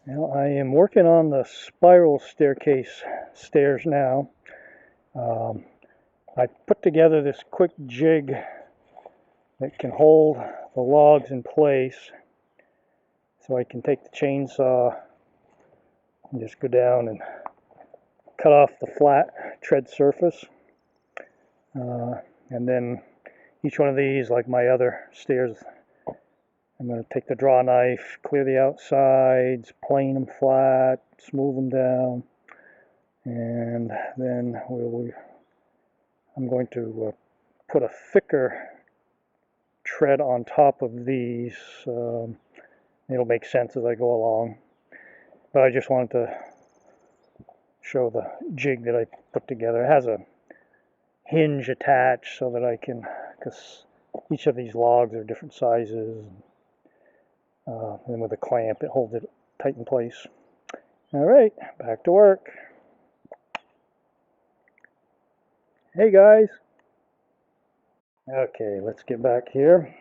Now I am working on the spiral staircase stairs now. I put together this quick jig that can hold the logs in place, so I can take the chainsaw and just go down and cut off the flat tread surface. And then each one of these, like my other stairs, I'm going to take the draw knife, clear the outsides, plane them flat, smooth them down, and then I'm going to put a thicker tread on top of these. It'll make sense as I go along, but I just wanted to show the jig that I put together. It has a hinge attached so that I can, because each of these logs are different sizes, and with a clamp it holds it tight in place. All right, back to work. Hey guys. Okay, let's get back here.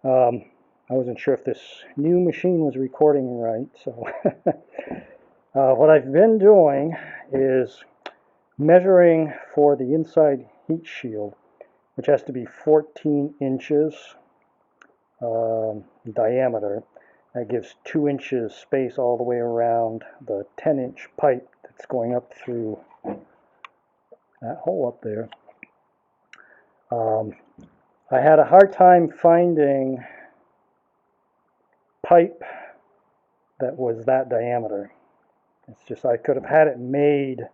I wasn't sure if this new machine was recording right, so what I've been doing is measuring for the inside heat shield, which has to be 14 inches diameter. That gives 2 inches space all the way around the 10-inch pipe that's going up through that hole up there. I had a hard time finding pipe that was that diameter. It's just I could have had it made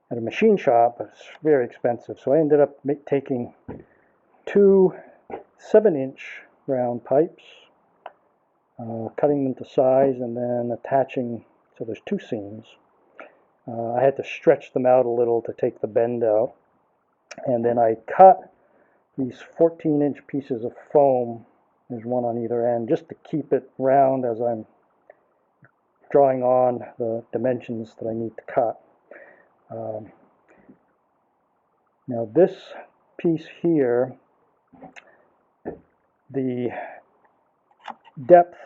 at a machine shop, but it's very expensive. So I ended up taking 2 7-inch round pipes, cutting them to size, and then attaching, so there's 2 seams. I had to stretch them out a little to take the bend out, and then I cut these 14-inch pieces of foam. There's one on either end, just to keep it round as I'm drawing on the dimensions that I need to cut. Now this piece here, the depth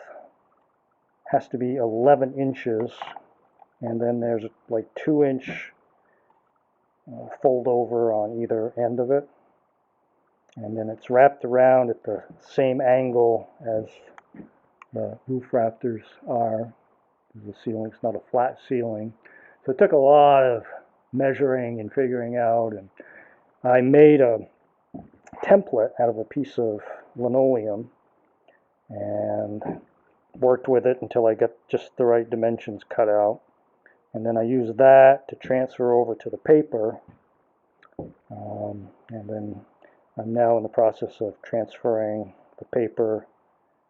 has to be 11 inches, and then there's like 2-inch fold over on either end of it, and then it's wrapped around at the same angle as the roof rafters are. The ceiling's not a flat ceiling, so it took a lot of measuring and figuring out, and I made a template out of a piece of linoleum and worked with it until I got just the right dimensions cut out, and then I used that to transfer over to the paper, and then I'm now in the process of transferring the paper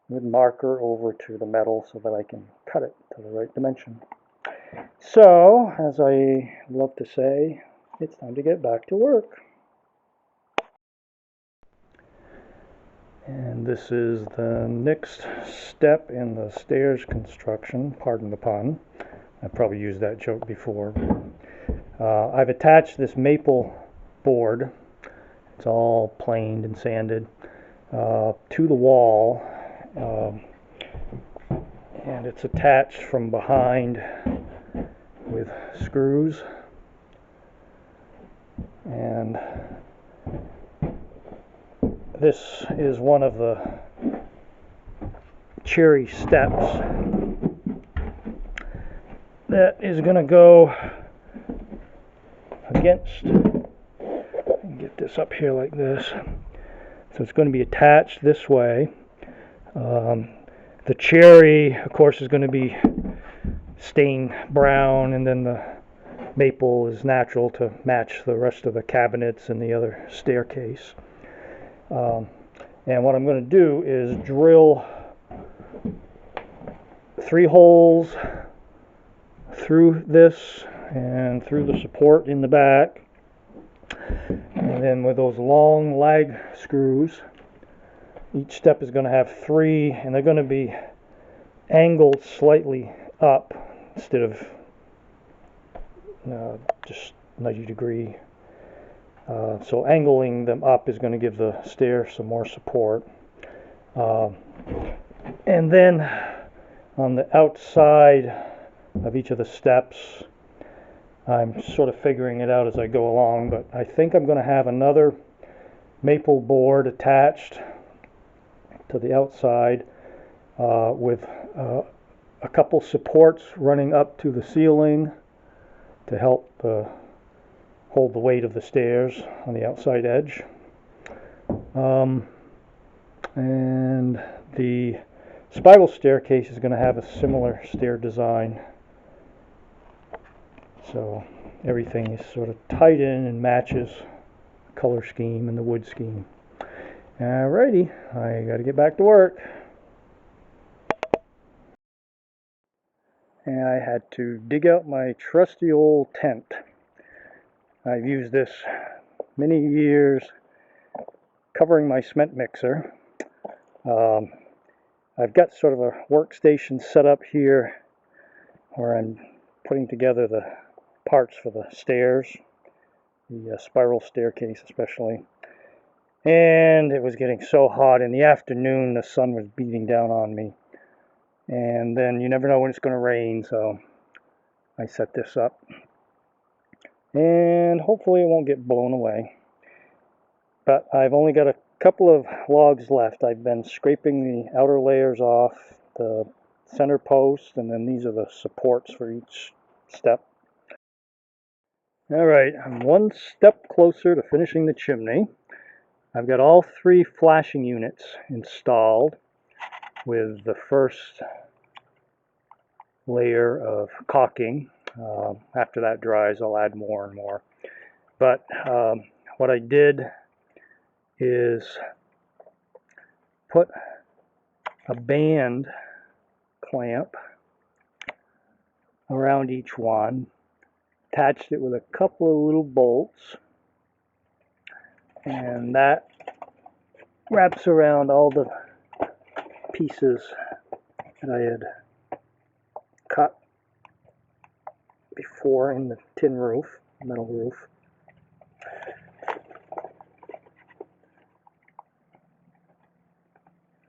with marker over to the metal so that I can cut it to the right dimension. So, as I love to say, it's time to get back to work. And this is the next step in the stairs construction, pardon the pun. I probably used that joke before. I've attached this maple board, it's all planed and sanded, to the wall, and it's attached from behind with screws, and this is one of the cherry steps that is going to go against, get this up here like this, so it's going to be attached this way. The cherry, of course, is going to be stained brown, and then the maple is natural to match the rest of the cabinets and the other staircase. And what I'm going to do is drill 3 holes through this and through the support in the back, and then with those long lag screws, each step is going to have 3, and they're going to be angled slightly up instead of just 90-degree. So angling them up is going to give the stair some more support. And then on the outside of each of the steps. I'm sort of figuring it out as I go along, but I think I'm going to have another maple board attached to the outside with a couple supports running up to the ceiling to help hold the weight of the stairs on the outside edge. And the spiral staircase is going to have a similar stair design. So everything is sort of tied in and matches the color scheme and the wood scheme. Alrighty, I got to get back to work. And I had to dig out my trusty old tent. I've used this many years covering my cement mixer. I've got sort of a workstation set up here where I'm putting together the parts for the stairs, the spiral staircase especially. And it was getting so hot in the afternoon, the sun was beating down on me. And then you never know when it's going to rain, so I set this up. And hopefully it won't get blown away. But I've only got a couple of logs left. I've been scraping the outer layers off the center post, and then these are the supports for each step. Alright, I'm one step closer to finishing the chimney. I've got all 3 flashing units installed with the first layer of caulking. After that dries, I'll add more and more. But what I did is put a band clamp around each one, attached it with a couple of little bolts, and that wraps around all the pieces that I had cut before in the tin roof, metal roof.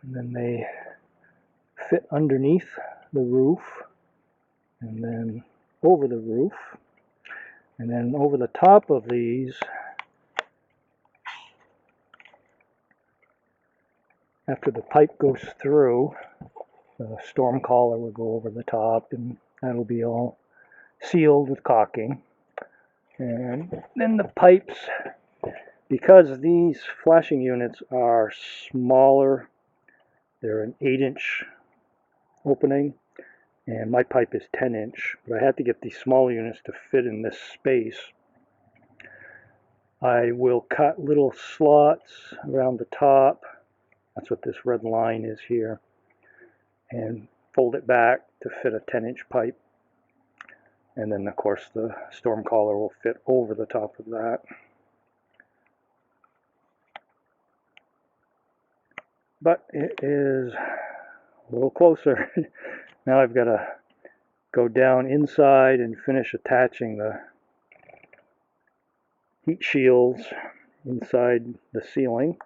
And then they fit underneath the roof, and then over the roof, and then over the top of these, after the pipe goes through, the storm collar will go over the top, and that'll be all sealed with caulking. And then the pipes, because these flashing units are smaller, they're an 8-inch opening, and my pipe is 10-inch, but I had to get these small units to fit in this space. I will cut little slots around the top. That's what this red line is here, and fold it back to fit a 10-inch pipe. And then, of course, the storm collar will fit over the top of that. But it is a little closer. Now I've got to go down inside and finish attaching the heat shields inside the ceiling.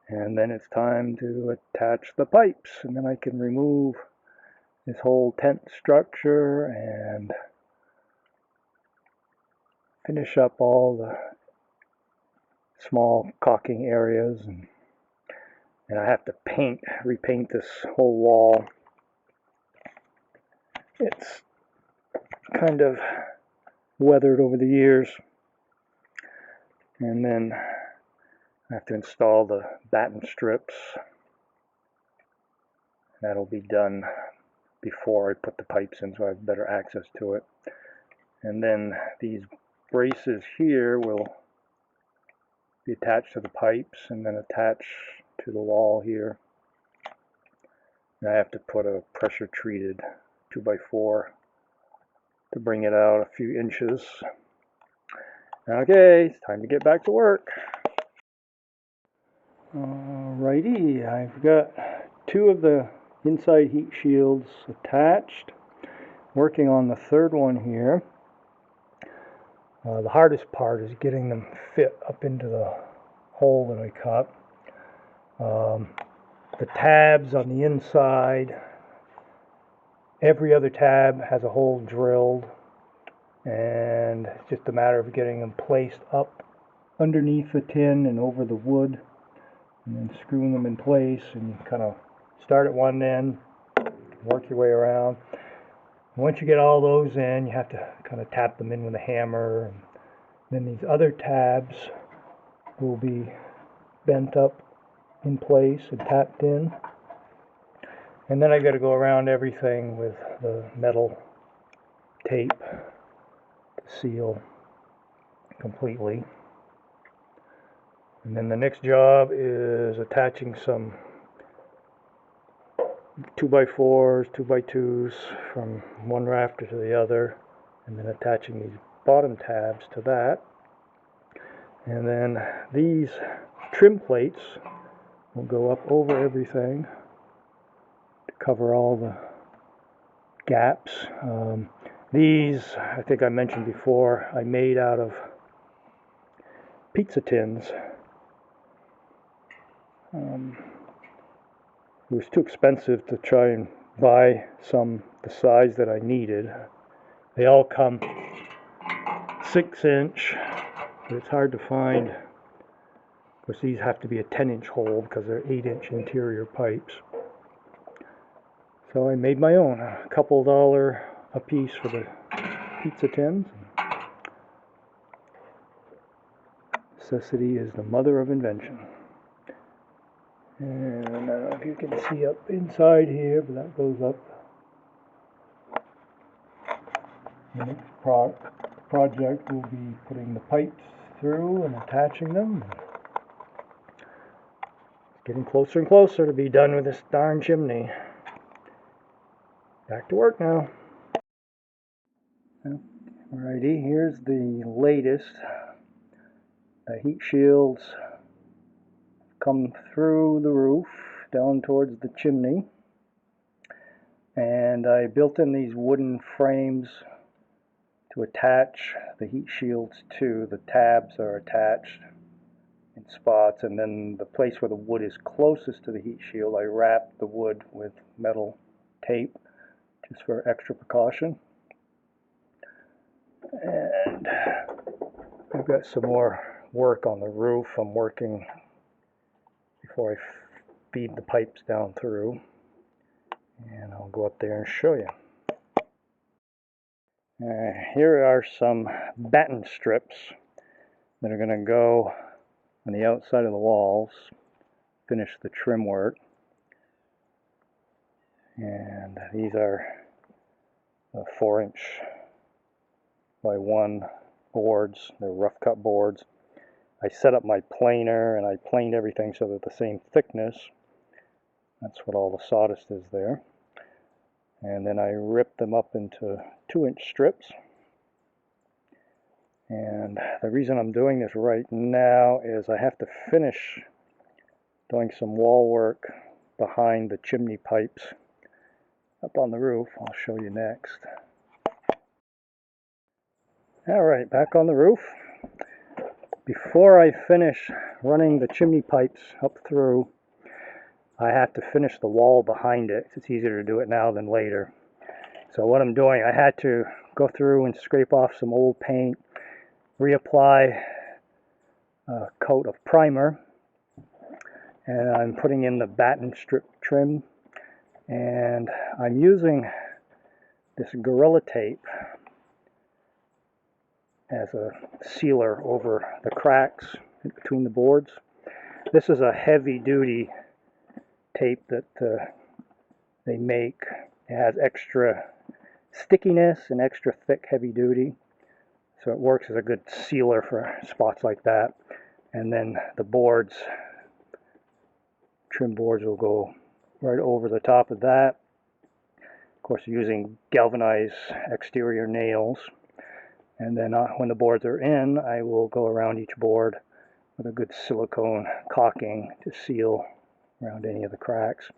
And then it's time to attach the pipes, and then I can remove this whole tent structure and finish up all the small caulking areas, and I have to repaint this whole wall. It's kind of weathered over the years, and then I have to install the batten strips. That'll be done before I put the pipes in, so I have better access to it. And then these braces here will be attached to the pipes and then attached to the wall here. And I have to put a pressure treated 2x4 to bring it out a few inches. Okay, it's time to get back to work. Alrighty, I've got 2 of the inside heat shields attached. Working on the 3rd one here. The hardest part is getting them fit up into the hole that I cut. The tabs on the inside every other tab has a hole drilled, and it's just a matter of getting them placed up underneath the tin and over the wood, and then screwing them in place. And you kind of start at one end, work your way around. Once you get all those in, you have to kind of tap them in with a hammer. And then these other tabs will be bent up in place and tapped in. And then I got to go around everything with the metal tape to seal completely. And then the next job is attaching some 2x4s, 2x2s from one rafter to the other, and then attaching these bottom tabs to that. And then these trim plates will go up over everything to cover all the gaps. These, I think I mentioned before, I made out of pizza tins. It was too expensive to try and buy some the size that I needed. They all come 6-inch, but it's hard to find. Of course, these have to be a 10-inch hole because they're 8-inch interior pipes. So I made my own, a couple $1 a piece for the pizza tins. Necessity is the mother of invention. And I don't know if you can see up inside here, but that goes up. The next project will be putting the pipes through and attaching them. It's getting closer and closer to be done with this darn chimney. Back to work now. Alrighty, here's the latest. The heat shields come through the roof down towards the chimney, and I built in these wooden frames to attach the heat shields to. The tabs are attached in spots, and then the place where the wood is closest to the heat shield, I wrapped the wood with metal tape just for extra precaution. And I've got some more work on the roof. I'm working before I feed the pipes down through, and I'll go up there and show you. Here are some batten strips that are going to go on the outside of the walls, finish the trim work. And these are 4-inch by 1 boards. They're rough cut boards. I set up my planer and I planed everything so they're the same thickness. That's what all the sawdust is there. And then I ripped them up into 2-inch strips. And the reason I'm doing this right now is I have to finish doing some wall work behind the chimney pipes up on the roof. I'll show you next. Alright, back on the roof. Before I finish running the chimney pipes up through, I have to finish the wall behind it. It's easier to do it now than later. So what I'm doing, I had to go through and scrape off some old paint, reapply a coat of primer, and I'm putting in the batten strip trim, and I'm using this Gorilla Tape as a sealer over the cracks between the boards. This is a heavy duty tape that they make. It has extra stickiness and extra thick heavy duty, so it works as a good sealer for spots like that. And then the boards, trim boards, will go right over the top of that. Of course, using galvanized exterior nails. And then when the boards are in, I will go around each board with a good silicone caulking to seal around any of the cracks.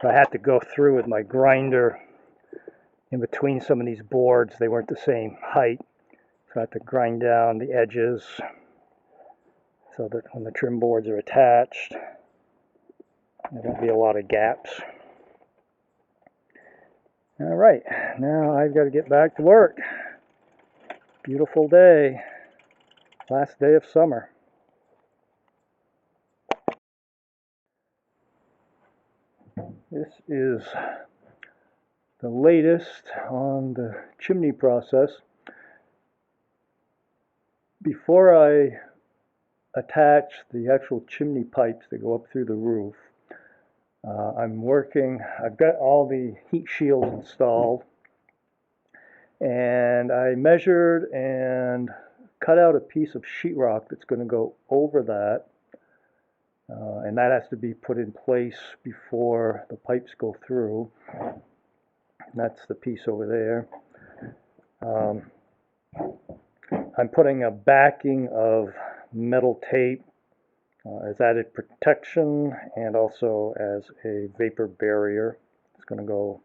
But I had to go through with my grinder in between some of these boards. They weren't the same height, so I had to grind down the edges so that when the trim boards are attached, there won't be a lot of gaps. All right, now I've got to get back to work. Beautiful day, last day of summer. This is the latest on the chimney process. Before I attach the actual chimney pipes that go up through the roof, I've got all the heat shields installed, and I measured and cut out a piece of sheetrock that's going to go over that, and that has to be put in place before the pipes go through. That's the piece over there. I'm putting a backing of metal tape as added protection and also as a vapor barrier. It's going to go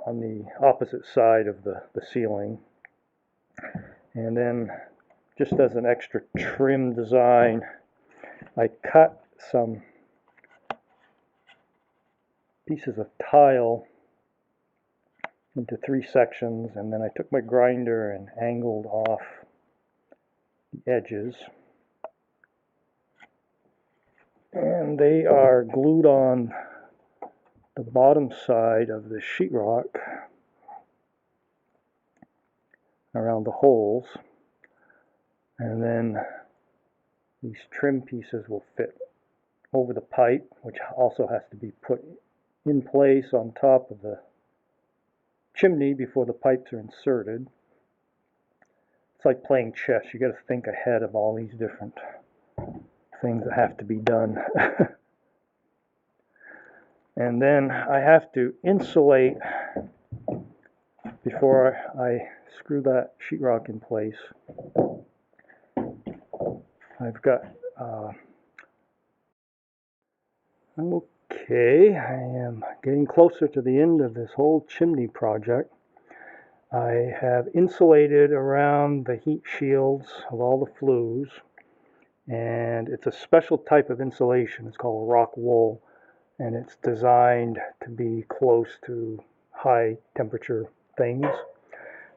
on the opposite side of the ceiling. And then, just as an extra trim design, I cut some pieces of tile into 3 sections, and then I took my grinder and angled off the edges. And they are glued on the bottom side of the sheetrock around the holes, and then these trim pieces will fit over the pipe, which also has to be put in place on top of the chimney before the pipes are inserted. It's like playing chess. You got to think ahead of all these different things that have to be done. And then I have to insulate before I screw that sheetrock in place. I've got okay, I am getting closer to the end of this whole chimney project. I have insulated around the heat shields of all the flues, and it's a special type of insulation. It's called rock wool, and it's designed to be close to high temperature things.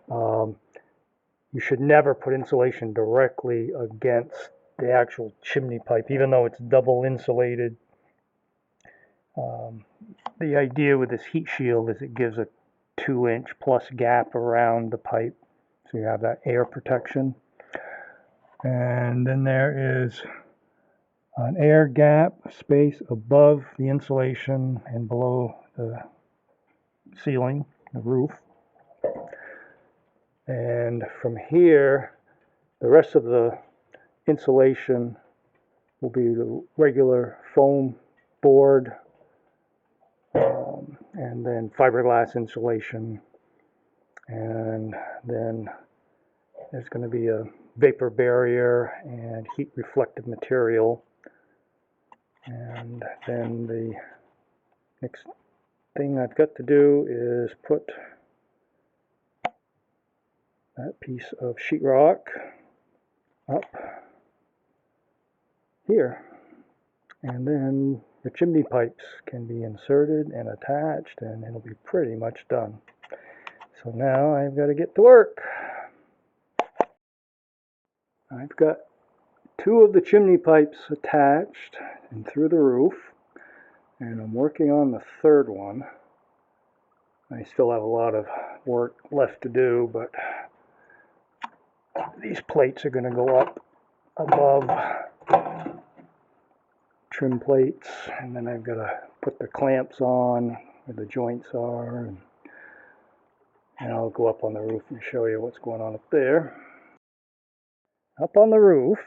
You should never put insulation directly against the actual chimney pipe, even though it's double insulated. The idea with this heat shield is it gives a 2-inch plus gap around the pipe, so you have that air protection. And then there is an air gap space above the insulation and below the ceiling, the roof. And from here, the rest of the insulation will be the regular foam board, and then fiberglass insulation, and then there's going to be a vapor barrier and heat reflective material. And then the next thing I've got to do is put that piece of sheetrock up here, and then the chimney pipes can be inserted and attached, and it'll be pretty much done. So now I've got to get to work. I've got 2 of the chimney pipes attached and through the roof, and I'm working on the 3rd one. I still have a lot of work left to do, but these plates are going to go up above trim plates, and then I've got to put the clamps on where the joints are, and I'll go up on the roof and show you what's going on up there. Up on the roof,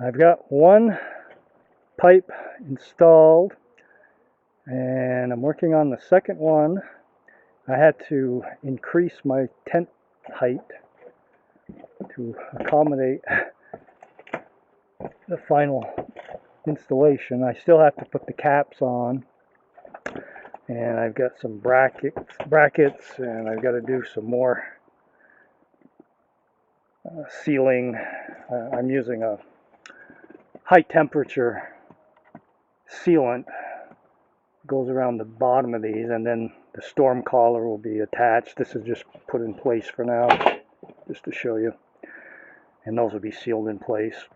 I've got 1 pipe installed, and I'm working on the 2nd one. I had to increase my tent height to accommodate the final installation. I still have to put the caps on, and I've got some brackets, and I've got to do some more sealing. I'm using a high temperature sealant goes around the bottom of these, and then the storm collar will be attached. This is just put in place for now, just to show you. And those will be sealed in place.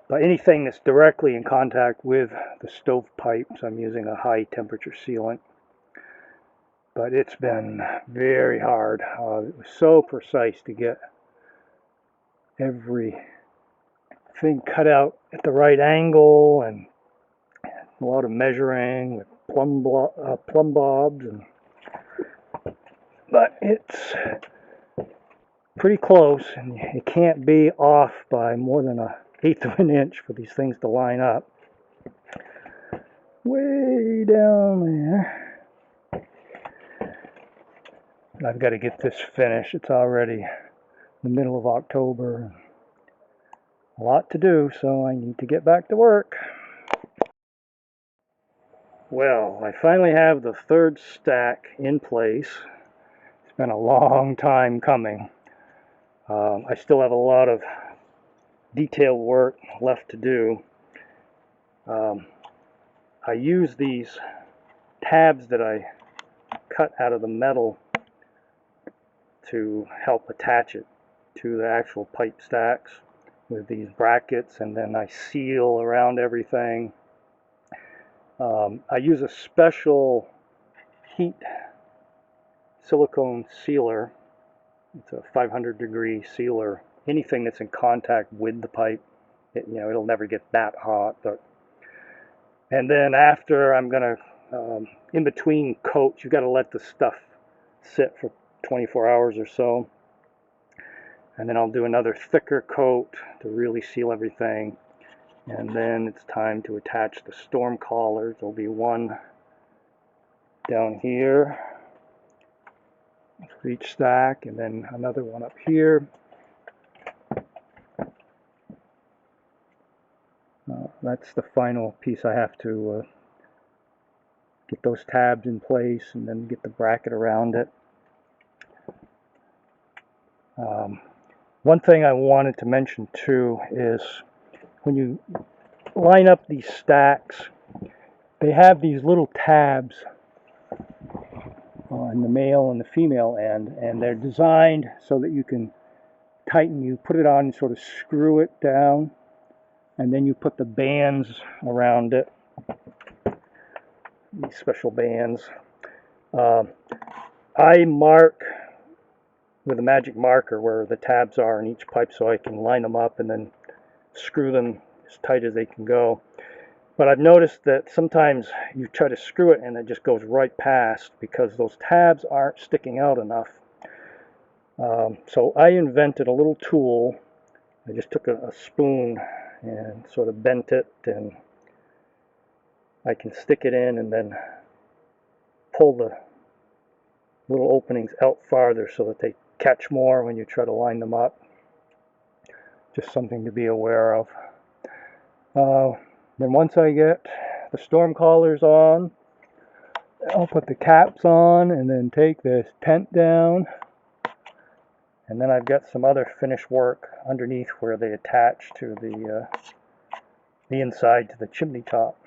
But anything that's directly in contact with the stovepipes, I'm using a high temperature sealant. But it's been very hard. It was so precise to get everything cut out at the right angle, and a lot of measuring with plumb bobs, but it's pretty close, and it can't be off by more than 1/8 of an inch for these things to line up. Way down there. I've got to get this finished. It's already the middle of October. A lot to do, so I need to get back to work. Well, I finally have the third stack in place. It's been a long time coming. I still have a lot of detail work left to do. I use these tabs that I cut out of the metal to help attach it to the actual pipe stacks with these brackets, and then I seal around everything. I use a special heat silicone sealer. It's a 500-degree sealer. Anything that's in contact with the pipe, it'll never get that hot. And then after, I'm gonna, in between coats, you got to let the stuff sit for 24 hours or so. And then I'll do another thicker coat to really seal everything. And then it's time to attach the storm collars. There'll be one down here for each stack, and then another one up here. That's the final piece. I have to get those tabs in place and then get the bracket around it. One thing I wanted to mention too is when you line up these stacks, they have these little tabs on the male and the female end, and they're designed so that you can tighten. You put it on and sort of screw it down, and then you put the bands around it, these special bands. I mark with a magic marker where the tabs are in each pipe so I can line them up and then screw them as tight as they can go. But I've noticed that sometimes you try to screw it and it just goes right past because those tabs aren't sticking out enough. So I invented a little tool. I just took a spoon and sort of bent it, and I can stick it in and then pull the little openings out farther so that they catch more when you try to line them up. Just something to be aware of. Then once I get the storm collars on, I'll put the caps on and then take this tent down. And then I've got some other finished work underneath where they attach to the inside to the chimney top.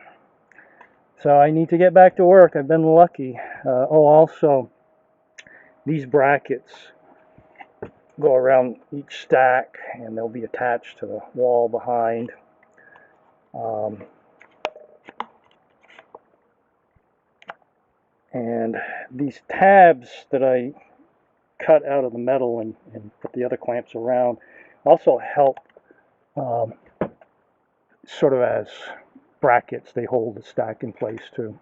So I need to get back to work. I've been lucky. Also, these brackets go around each stack and they'll be attached to the wall behind. And these tabs that I cut out of the metal and put the other clamps around also help sort of as brackets. They hold the stack in place too.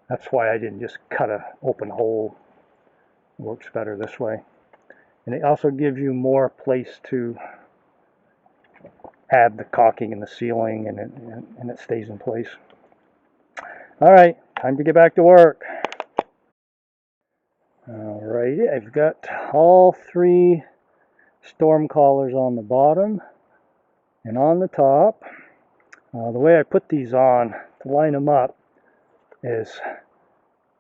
That's why I didn't just cut an open hole. It works better this way. And it also gives you more place to add the caulking and the sealing, and it stays in place. All right, time to get back to work. Alrighty, I've got all 3 storm collars on the bottom and on the top. The way I put these on to line them up is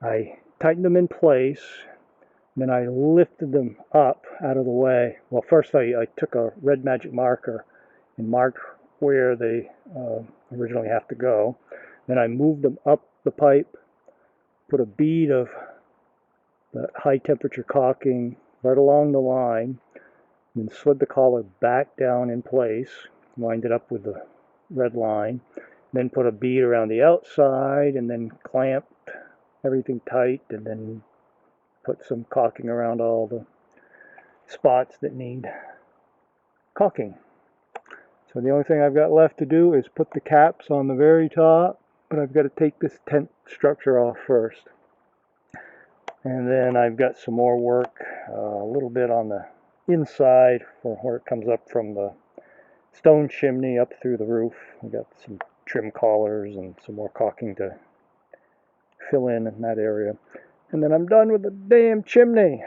I tightened them in place, then I lifted them up out of the way. Well, first I took a red magic marker and marked where they originally have to go. Then I moved them up the pipe, put a bead of the high temperature caulking right along the line, and then slid the collar back down in place, lined it up with the red line, then put a bead around the outside, and then clamped everything tight, and then put some caulking around all the spots that need caulking. So the only thing I've got left to do is put the caps on the very top, but I've got to take this tent structure off first. And then I've got some more work, a little bit on the inside for where it comes up from the stone chimney up through the roof. I've got some trim collars and some more caulking to fill in that area. And then I'm done with the damn chimney.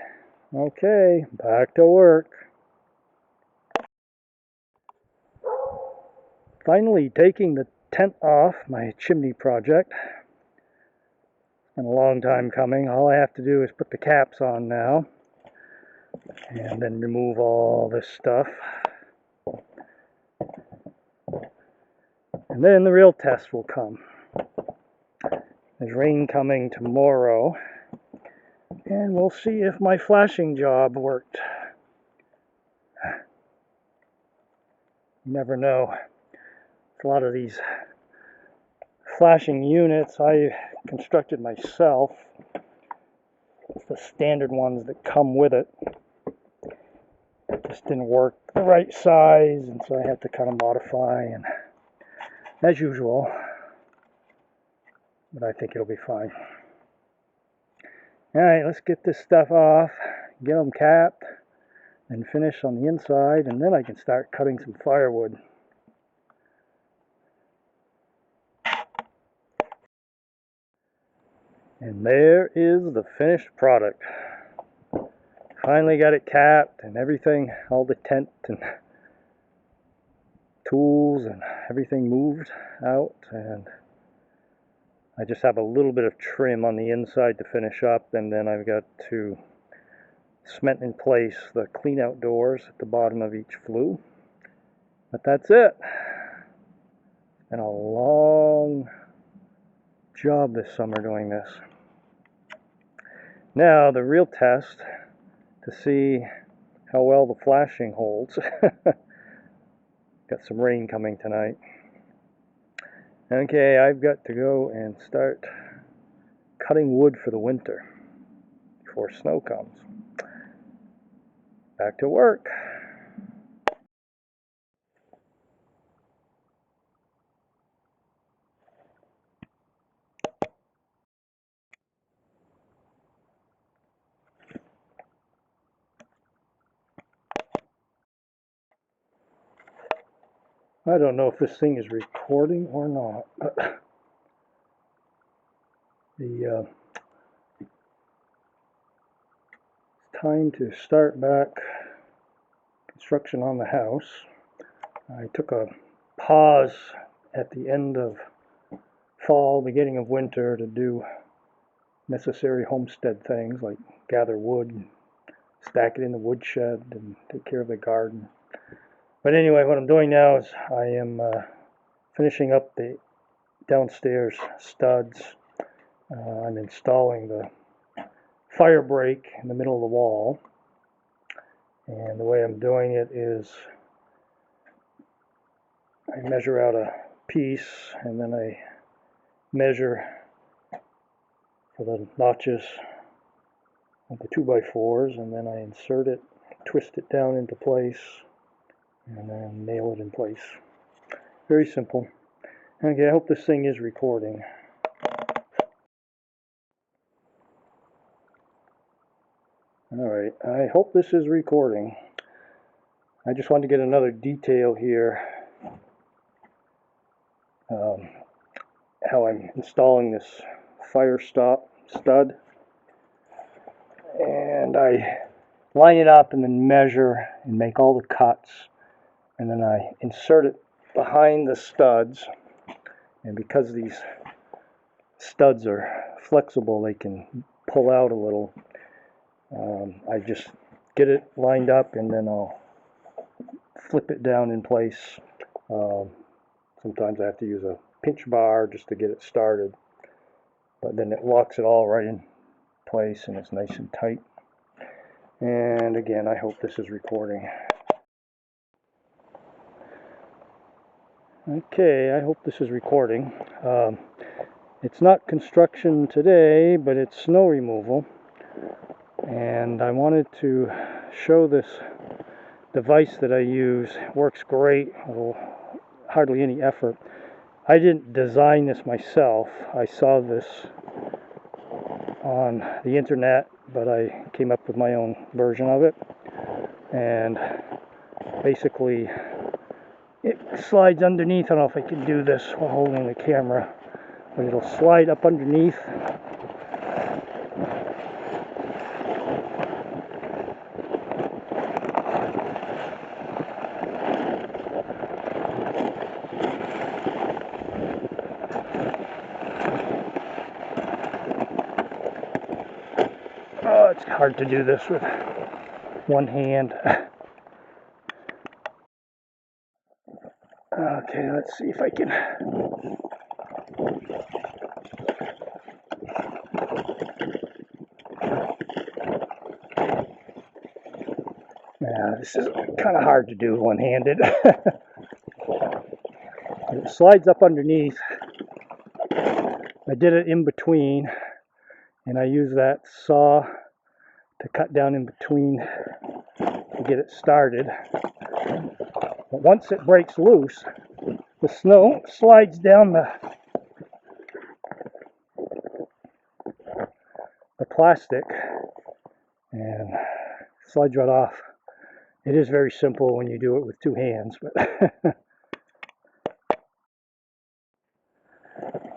Okay, back to work. Finally taking the tent off my chimney project. It's been a long time coming. All I have to do is put the caps on now and then remove all this stuff. And then the real test will come. There's rain coming tomorrow, and we'll see if my flashing job worked. You never know. A lot of these flashing units I constructed myself. It's the standard ones that come with it. It just didn't work the right size, and so I had to kind of modify, and as usual, but I think it'll be fine. Alright, let's get this stuff off, get them capped, and finish on the inside, and then I can start cutting some firewood. And there is the finished product. Finally got it capped and everything, all the tent and tools and everything moved out, and I just have a little bit of trim on the inside to finish up, and then I've got to cement in place the clean out doors at the bottom of each flue. But that's it. It's been a long job this summer doing this. Now the real test to see how well the flashing holds. Got some rain coming tonight. Okay, I've got to go and start cutting wood for the winter before snow comes. Back to work. I don't know if this thing is recording or not, but it's time to start back construction on the house. I took a pause at the end of fall, beginning of winter, to do necessary homestead things like gather wood, stack it in the woodshed, and take care of the garden. But anyway, what I'm doing now is I am finishing up the downstairs studs. I'm installing the fire break in the middle of the wall. And the way I'm doing it is I measure out a piece, and then I measure for the notches of the 2x4s, and then I insert it, twist it down into place, and then nail it in place. Very simple. Okay, I hope this thing is recording. Alright, I hope this is recording. I just wanted to get another detail here. How I'm installing this fire stop stud. And I line it up and then measure and make all the cuts. And then I insert it behind the studs. And because these studs are flexible, they can pull out a little. I just get it lined up, and then I'll flip it down in place Sometimes I have to use a pinch bar just to get it started, but then it locks it all right in place and it's nice and tight. And again, I hope this is recording. Okay, I hope this is recording. It's not construction today, but it's snow removal. And I wanted to show this device that I use. It works great, hardly any effort. I didn't design this myself. I saw this on the internet, but I came up with my own version of it. And basically, it slides underneath. I don't know if I can do this while holding the camera, but it'll slide up underneath. Oh, it's hard to do this with one hand. Okay, let's see if I can. Yeah, this is kind of hard to do one-handed. It slides up underneath. I did it in between, and I use that saw to cut down in between to get it started. But once it breaks loose, the snow slides down the plastic and slides right off. It is very simple when you do it with two hands, but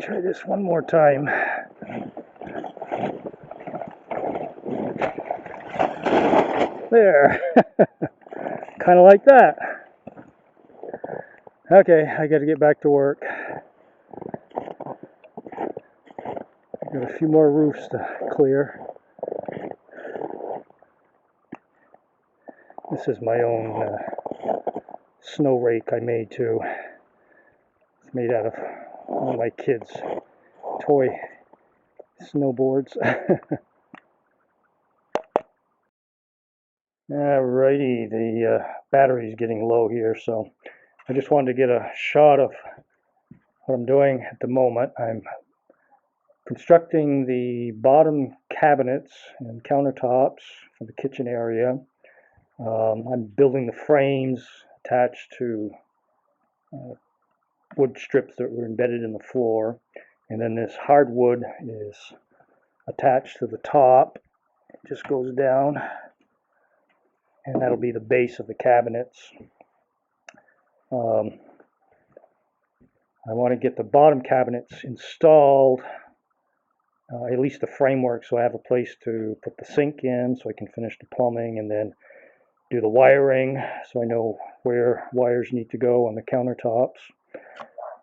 try this one more time. There. Kind of like that. Okay, I got to get back to work. Got a few more roofs to clear. This is my own snow rake I made too. It's made out of one of my kids' toy snowboards. Alrighty, the battery's getting low here, so I just wanted to get a shot of what I'm doing at the moment. I'm constructing the bottom cabinets and countertops for the kitchen area. I'm building the frames attached to wood strips that were embedded in the floor, and then this hardwood is attached to the top. It just goes down, and that'll be the base of the cabinets. I want to get the bottom cabinets installed, at least the framework, so I have a place to put the sink in so I can finish the plumbing, and then do the wiring so I know where wires need to go on the countertops.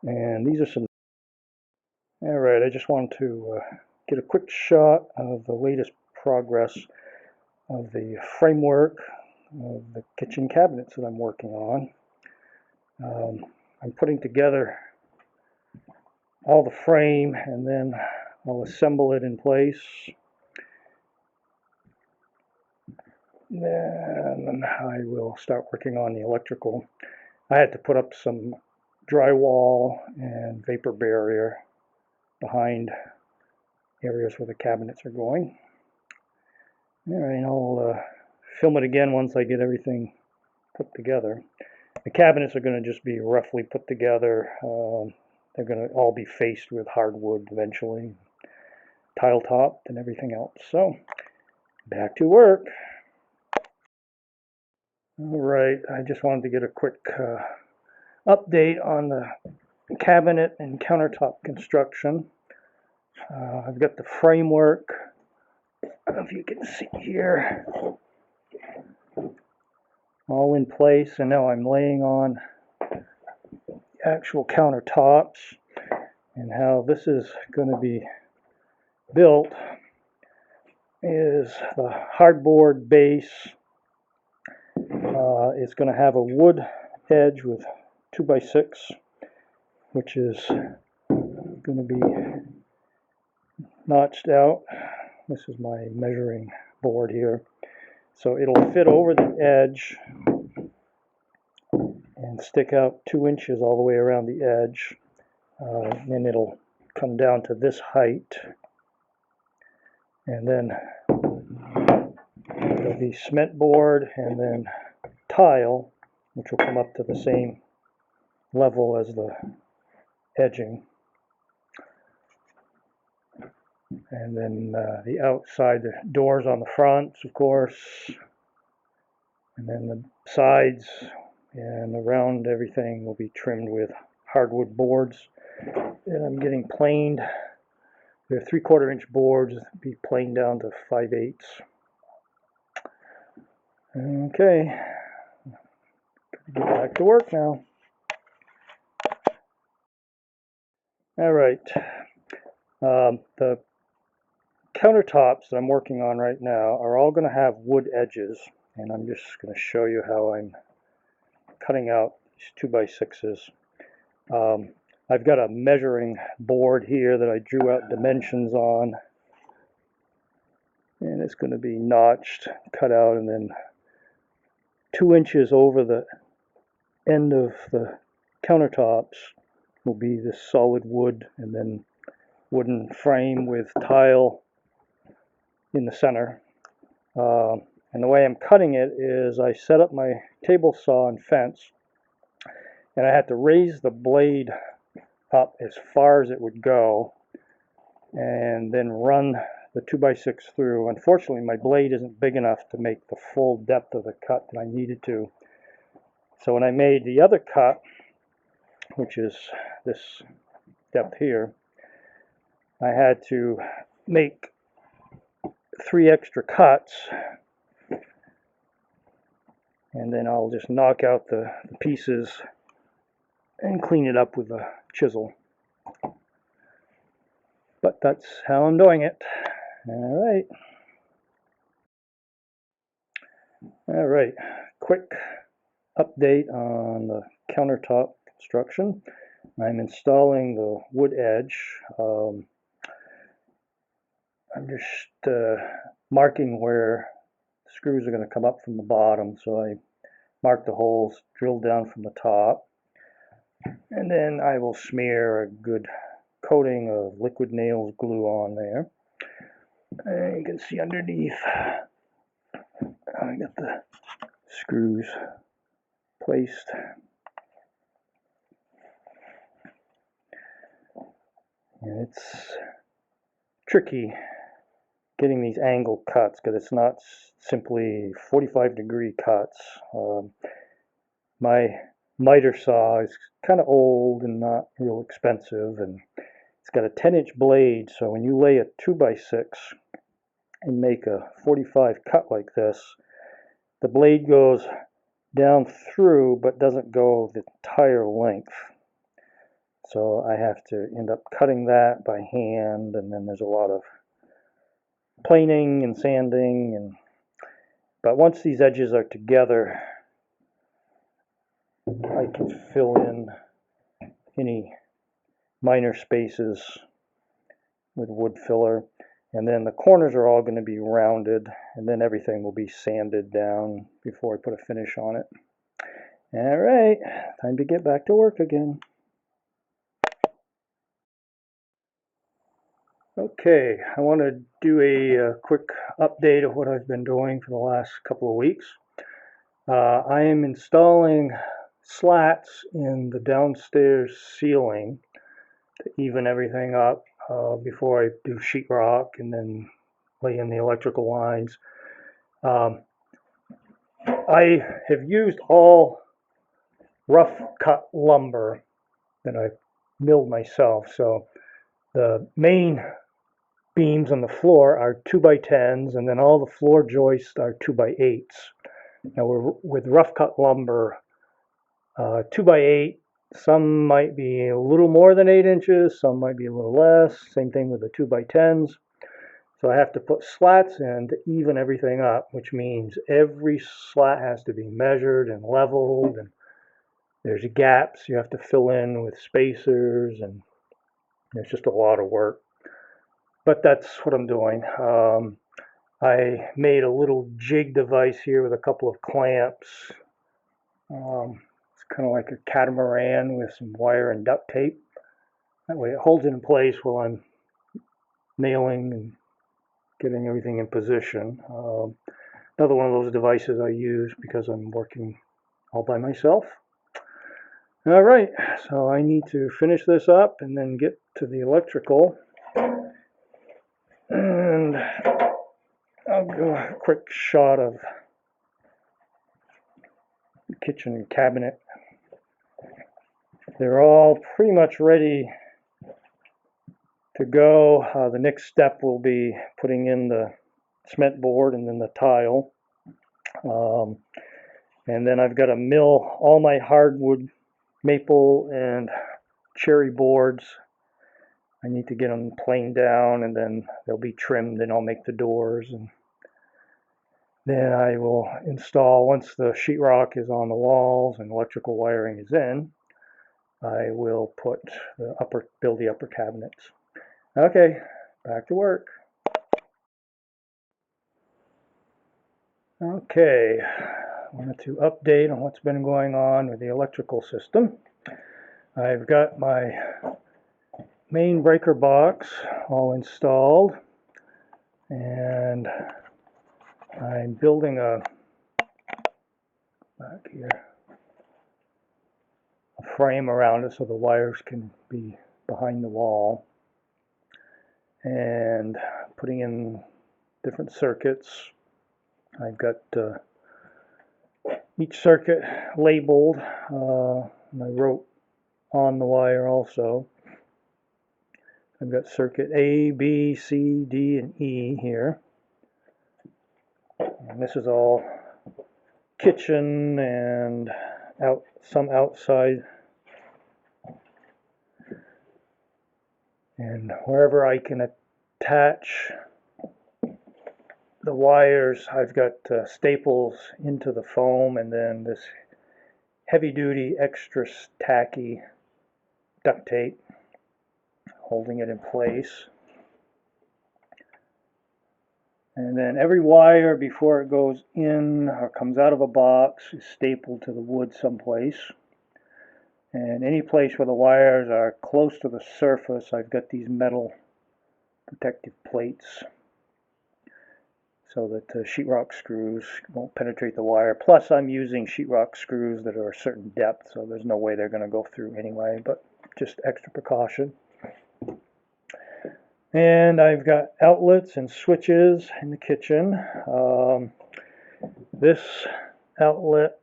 And these are some. Alright, I just wanted to get a quick shot of the latest progress of the framework of the kitchen cabinets that I'm working on. I'm putting together all the frame, and then I'll assemble it in place. Then I will start working on the electrical. I had to put up some drywall and vapor barrier behind areas where the cabinets are going. Alright, I'll film it again once I get everything put together. The cabinets are going to just be roughly put together. They're going to all be faced with hardwood eventually, tile topped and everything else. So, back to work. Alright, I just wanted to get a quick update on the cabinet and countertop construction. I've got the framework. I don't know if you can see here. All in place, and now I'm laying on the actual countertops. And how this is going to be built is the hardboard base. It's going to have a wood edge with 2x6, which is going to be notched out. This is my measuring board here. So it'll fit over the edge and stick out 2 inches all the way around the edge. And it'll come down to this height. And then it'll be cement board and then tile, which will come up to the same level as the edging. And then the outside, the doors on the fronts, of course, and then the sides and around everything will be trimmed with hardwood boards. And I'm getting planed. They're 3/4 inch boards, be planed down to 5/8. Okay, get back to work now. All right, the countertops that I'm working on right now are all going to have wood edges, and I'm just going to show you how I'm cutting out these 2x6s. I've got a measuring board here that I drew out dimensions on, and it's going to be notched, cut out, and then 2 inches over the end of the countertops will be this solid wood, and then wooden frame with tile in the center. And the way I'm cutting it is I set up my table saw and fence, and I had to raise the blade up as far as it would go and then run the 2x6 through. Unfortunately, my blade isn't big enough to make the full depth of the cut that I needed to. So when I made the other cut, which is this depth here, I had to make 3 extra cuts, and then I'll just knock out the pieces and clean it up with a chisel. But that's how I'm doing it. All right, quick update on the countertop construction. I'm installing the wood edge. I'm just marking where the screws are going to come up from the bottom, so I mark the holes, drill down from the top, and then I will smear a good coating of liquid nails glue on there. And you can see underneath I got the screws placed. And it's tricky getting these angle cuts because it's not simply 45-degree cuts. My miter saw is kind of old and not real expensive, and it's got a 10-inch blade, so when you lay a 2x6 and make a 45 cut like this, the blade goes down through but doesn't go the entire length. So I have to end up cutting that by hand, and then there's a lot of planing and sanding, but once these edges are together, I can fill in any minor spaces with wood filler, and then the corners are all going to be rounded, and then everything will be sanded down before I put a finish on it. All right, time to get back to work again. Okay, I want to do a quick update of what I've been doing for the last couple of weeks. I am installing slats in the downstairs ceiling to even everything up before I do sheetrock and then lay in the electrical lines. I have used all rough cut lumber that I've milled myself, so the main beams on the floor are 2x10s, and then all the floor joists are 2x8s. Now with rough cut lumber, 2x8, some might be a little more than 8 inches, some might be a little less. Same thing with the 2x10s. So I have to put slats in to even everything up, which means every slat has to be measured and leveled, and there's gaps you have to fill in with spacers, and it's just a lot of work. But that's what I'm doing. I made a little jig device here with a couple of clamps. It's kind of like a catamaran with some wire and duct tape. That way it holds it in place while I'm nailing and getting everything in position. Another one of those devices I use because I'm working all by myself. All right, so I need to finish this up and then get to the electrical. And I'll go a quick shot of the kitchen cabinet. They're all pretty much ready to go. The next step will be putting in the cement board and then the tile. And then I've got to mill all my hardwood, maple and cherry boards. I need to get them planed down, and then they'll be trimmed, and I'll make the doors. And then I will install, once the sheetrock is on the walls and electrical wiring is in, I will build the upper cabinets. Okay, back to work. Okay, I wanted to update on what's been going on with the electrical system. I've got my main breaker box all installed, and I'm building back here, a frame around it so the wires can be behind the wall, and putting in different circuits. I've got each circuit labeled, and I wrote on the wire also. I've got circuit A, B, C, D, and E here. And this is all kitchen and some outside. And wherever I can attach the wires, I've got staples into the foam, and then this heavy-duty, extra tacky duct tape holding it in place. And then every wire before it goes in or comes out of a box is stapled to the wood someplace. And any place where the wires are close to the surface, I've got these metal protective plates so that the sheetrock screws won't penetrate the wire. Plus, I'm using sheetrock screws that are a certain depth, so there's no way they're going to go through anyway, but just extra precaution. And I've got outlets and switches in the kitchen. This outlet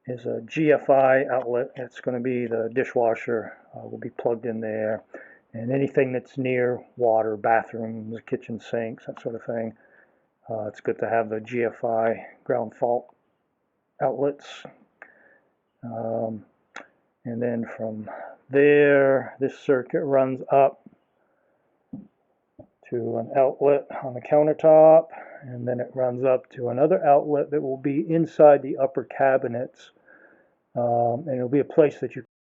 is a GFI outlet. It's going to be the dishwasher, will be plugged in there. And anything that's near water, bathrooms, kitchen sinks, that sort of thing, it's good to have the GFI ground fault outlets. And then from there, this circuit runs up to an outlet on the countertop, and then it runs up to another outlet that will be inside the upper cabinets. And it'll be a place that you